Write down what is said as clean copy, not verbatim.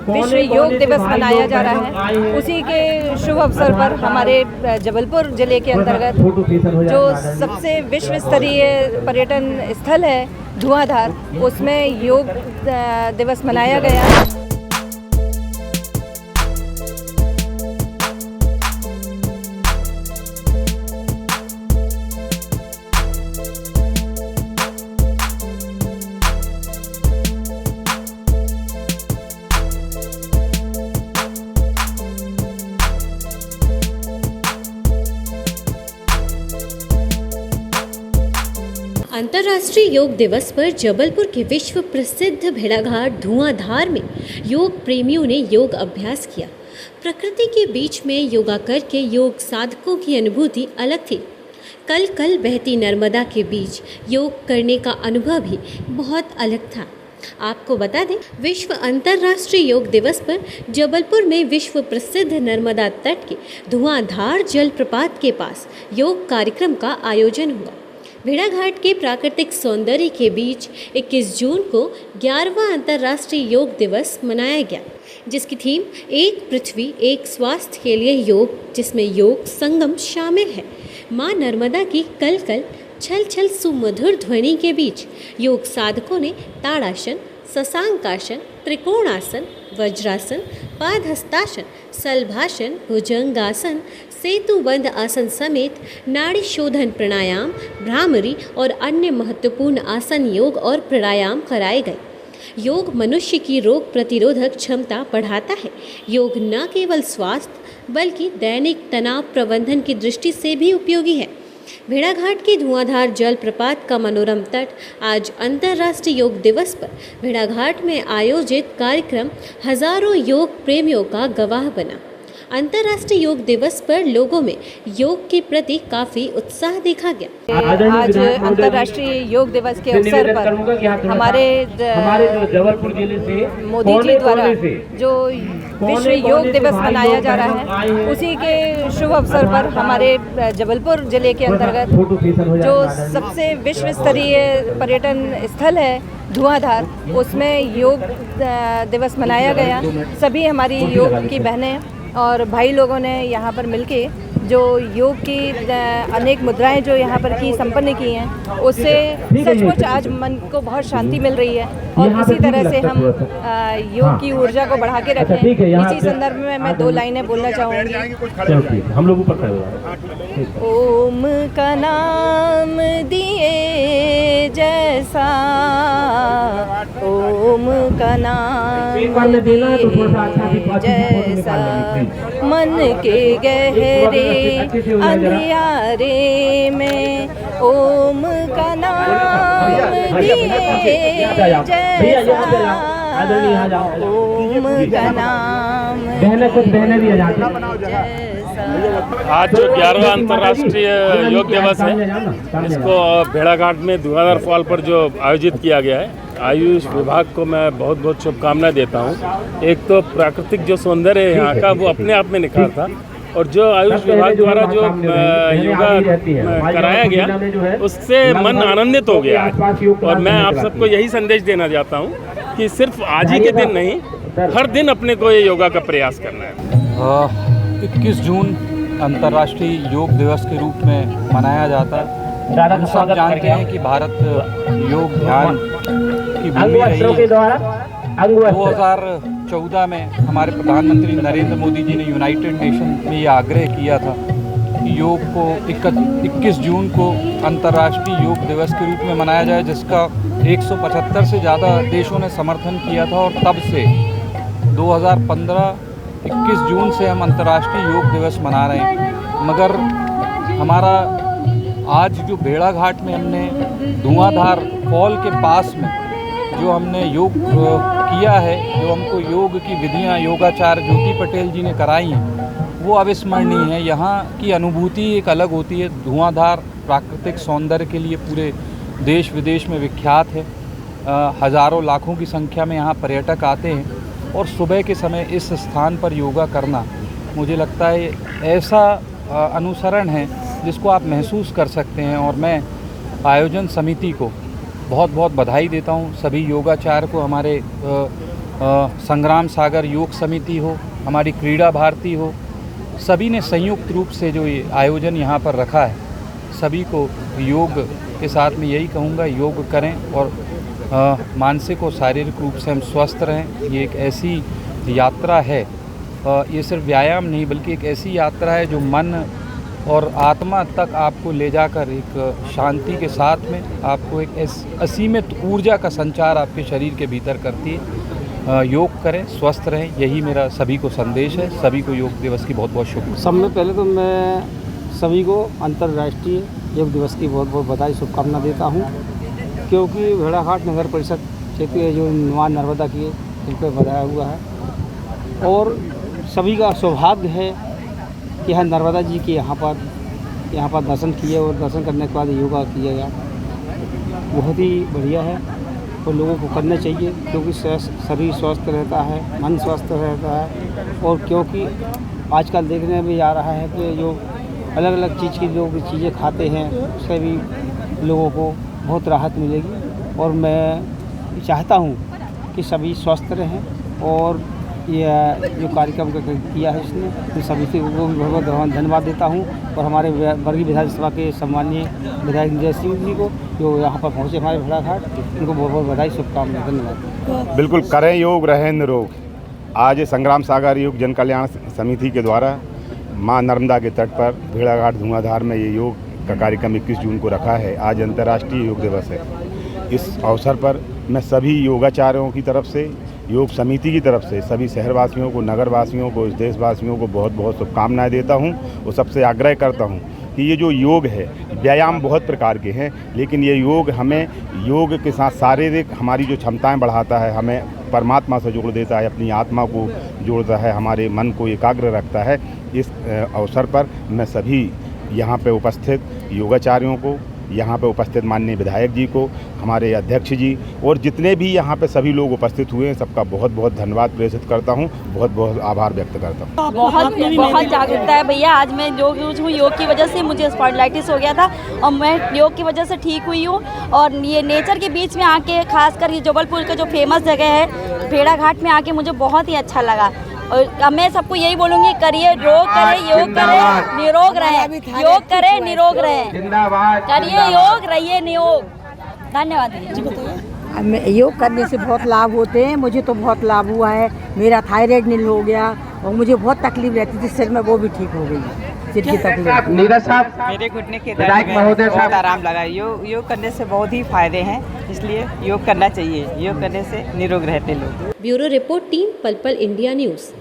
विश्व योग दिवस मनाया जा रहा है। उसी के शुभ अवसर पर हमारे जबलपुर ज़िले के अंतर्गत जो सबसे विश्व स्तरीय पर्यटन स्थल है धुआंधार, उसमें योग दिवस मनाया गया। अंतर्राष्ट्रीय योग दिवस पर जबलपुर के विश्व प्रसिद्ध भेड़ाघाट धुआंधार में योग प्रेमियों ने योग अभ्यास किया। प्रकृति के बीच में योगा करके योग साधकों की अनुभूति अलग थी। कल बहती नर्मदा के बीच योग करने का अनुभव भी बहुत अलग था। आपको बता दें, विश्व अंतर्राष्ट्रीय योग दिवस पर जबलपुर में विश्व प्रसिद्ध नर्मदा तट के धुआंधार जलप्रपात के पास योग कार्यक्रम का आयोजन हुआ। भेड़ाघाट के प्राकृतिक सौंदर्य के बीच 21 जून को 11वां अंतर्राष्ट्रीय योग दिवस मनाया गया, जिसकी थीम एक पृथ्वी एक स्वास्थ्य के लिए योग, जिसमें योग संगम शामिल है। मां नर्मदा की कल छल सुमधुर ध्वनि के बीच योग साधकों ने ताड़ासन, शशांकासन, त्रिकोणासन, वज्रासन, पादहस्तासन, सलभासन, भुजंगासन, सेतुबंध आसन समेत नाड़ी शोधन प्राणायाम, भ्रामरी और अन्य महत्वपूर्ण आसन, योग और प्राणायाम कराए गए। योग मनुष्य की रोग प्रतिरोधक क्षमता बढ़ाता है। योग न केवल स्वास्थ्य बल्कि दैनिक तनाव प्रबंधन की दृष्टि से भी उपयोगी है। भेड़ाघाट के धुआंधार जलप्रपात का मनोरम तट आज अंतर्राष्ट्रीय योग दिवस पर भेड़ाघाट में आयोजित कार्यक्रम हजारों योग प्रेमियों का गवाह बना। अंतर्राष्ट्रीय योग दिवस पर लोगों में योग के प्रति काफी उत्साह देखा गया। आज अंतर्राष्ट्रीय योग दिवस के अवसर पर हमारे जबलपुर जिले से मोदी जी द्वारा जो विश्व योग दिवस मनाया जा रहा है, उसी के शुभ अवसर पर हमारे जबलपुर ज़िले के अंतर्गत जो सबसे विश्व स्तरीय पर्यटन स्थल है धुआंधार, उसमें योग दिवस मनाया गया। सभी हमारी योग की बहनें और भाई लोगों ने यहाँ पर मिलके जो योग की अनेक मुद्राएं जो यहाँ पर की संपन्न की हैं, उससे सचमुच आज मन को बहुत शांति मिल रही है। और इसी तरह से हम योग की ऊर्जा को बढ़ा के रखें। इसी संदर्भ में मैं 2 लाइनें बोलना चाहूँगी। हम लोग ऊपर ओम का नाम दिए जैसा, ओम का नाम दिए जैसा, मन के गहरे अंधियारे में ओम का नाम दिए जैसा, ओम का नाम आज जो 11वां अंतर्राष्ट्रीय योग दिवस है, इसको भेड़ाघाट में धुआंधार फॉल पर जो आयोजित किया गया है, आयुष विभाग को मैं बहुत बहुत शुभकामनाएं देता हूं। एक तो प्राकृतिक जो सौंदर्य है यहाँ का, वो अपने आप में निखार था, और जो आयुष विभाग द्वारा जो योगा कराया गया, उससे मन आनंदित हो गया है। और मैं आप सबको यही संदेश देना चाहता हूँ कि सिर्फ आज ही के दिन नहीं, हर दिन अपने को ये योगा का प्रयास करना है। 21 जून अंतर्राष्ट्रीय योग दिवस के रूप में मनाया जाता है। हम सब जानते हैं कि भारत योग ध्यान की भूमि रही है। 2014 में हमारे प्रधानमंत्री नरेंद्र मोदी जी ने यूनाइटेड नेशन में ये आग्रह किया था कि योग को 21 जून को अंतर्राष्ट्रीय योग दिवस के रूप में मनाया जाए, जिसका 175 से ज़्यादा देशों ने समर्थन किया था। और तब से 2015 21 जून से हम अंतर्राष्ट्रीय योग दिवस मना रहे हैं। मगर हमारा आज जो भेड़ाघाट में हमने धुआंधार फॉल के पास में जो हमने योग किया है, जो हमको योग की विधियां योगाचार्य ज्योति पटेल जी ने कराई हैं, वो अविस्मरणीय है। यहाँ की अनुभूति एक अलग होती है। धुआंधार प्राकृतिक सौंदर्य के लिए पूरे देश विदेश में विख्यात है। हज़ारों लाखों की संख्या में यहाँ पर्यटक आते हैं, और सुबह के समय इस स्थान पर योगा करना, मुझे लगता है ऐसा अनुसरण है जिसको आप महसूस कर सकते हैं। और मैं आयोजन समिति को बहुत बहुत बधाई देता हूँ, सभी योगाचार्य को, हमारे संग्राम सागर योग समिति हो, हमारी क्रीड़ा भारती हो, सभी ने संयुक्त रूप से जो ये आयोजन यहाँ पर रखा है, सभी को योग के साथ में यही कहूँगा, योग करें और मानसिक और शारीरिक रूप से हम स्वस्थ रहें। ये एक ऐसी यात्रा है, ये सिर्फ व्यायाम नहीं बल्कि एक ऐसी यात्रा है जो मन और आत्मा तक आपको ले जाकर एक शांति के साथ में आपको एक असीमित ऊर्जा का संचार आपके शरीर के भीतर करती है। योग करें, स्वस्थ रहें, यही मेरा सभी को संदेश है। सभी को योग दिवस की बहुत बहुत शुभकामनाएं। सब में पहले तो मैं सभी को अंतर्राष्ट्रीय योग दिवस की बहुत बहुत बधाई शुभकामना देता हूँ, क्योंकि भेड़ाघाट नगर परिषद क्षेत्रीय जो मां नर्मदा की दिल पर बनाया हुआ है और सभी का सौभाग्य है कि यहाँ नर्मदा जी के यहाँ पर दर्शन किए और दर्शन करने के बाद योगा किया गया। बहुत ही बढ़िया है और लोगों को करना चाहिए, क्योंकि शरीर स्वस्थ रहता है, मन स्वस्थ रहता है। और क्योंकि आजकल देखने में आ रहा है कि जो अलग अलग चीज़ की लोग चीज़ें खाते हैं उससे भी लोगों को बहुत राहत मिलेगी। और मैं चाहता हूँ कि सभी स्वस्थ रहें और ये जो कार्यक्रम किया है इसने, तो सभी को बहुत बहुत धन्यवाद देता हूँ। और हमारे वर्गीय विधानसभा के सम्मानीय विधायक निजय सिंह जी को जो यहाँ पर पहुँचे हमारे भेड़ाघाट, उनको बहुत बहुत बधाई शुभकामनाएं। धन्यवाद। बिल्कुल, करें योग, रहें निरोग। आज संग्राम सागर योग जन कल्याण समिति के द्वारा मां नर्मदा के तट पर भेड़ाघाट धुआंधार में ये योग का कार्यक्रम 21 जून को रखा है। आज अंतर्राष्ट्रीय योग दिवस है। इस अवसर पर मैं सभी योगाचार्यों की तरफ से, योग समिति की तरफ से सभी शहरवासियों को, नगरवासियों को, देशवासियों को बहुत बहुत शुभकामनाएं देता हूं और सबसे आग्रह करता हूं कि ये जो योग है, व्यायाम बहुत प्रकार के हैं, लेकिन ये योग हमें योग के साथ शारीरिक हमारी जो क्षमताएं बढ़ाता है, हमें परमात्मा से जोड़ देता है, अपनी आत्मा को जोड़ता है, हमारे मन को एकाग्र रखता है। इस अवसर पर मैं सभी यहाँ पे उपस्थित योगाचार्यों को, यहाँ पे उपस्थित माननीय विधायक जी को, हमारे अध्यक्ष जी और जितने भी यहाँ पे सभी लोग उपस्थित हुए हैं, सबका बहुत बहुत धन्यवाद प्रेषित करता हूँ, बहुत बहुत आभार व्यक्त करता हूँ। बहुत जागरूकता है भैया। आज मैं योग हूँ, योग की वजह से मुझे स्पॉन्डिलाइटिस हो गया था और मैं योग की वजह से ठीक हुई हूँ। और ये नेचर के बीच में आके, खासकर ये जबलपुर का जो फेमस जगह है भेड़ाघाट में आके मुझे बहुत ही अच्छा लगा। और मैं सबको यही बोलूँगी, करिए, योग करें, योग करें, निरोग रहें, योग करें, निरोग रहें, करिए योग, रहिए निरोग। धन्यवाद। योग करने से बहुत लाभ होते हैं। मुझे तो बहुत लाभ हुआ है। मेरा थायराइड नील हो गया और मुझे बहुत तकलीफ रहती थी सिर में, वो भी ठीक हो गई। सिर की तकलीफ, मेरे घुटने के दर्द में बहुत आराम लगा। योग करने से बहुत ही फायदे हैं, इसलिए योग करना चाहिए। योग करने से निरोग रहते लोग। ब्यूरो रिपोर्ट, टीम पल पल इंडिया न्यूज़।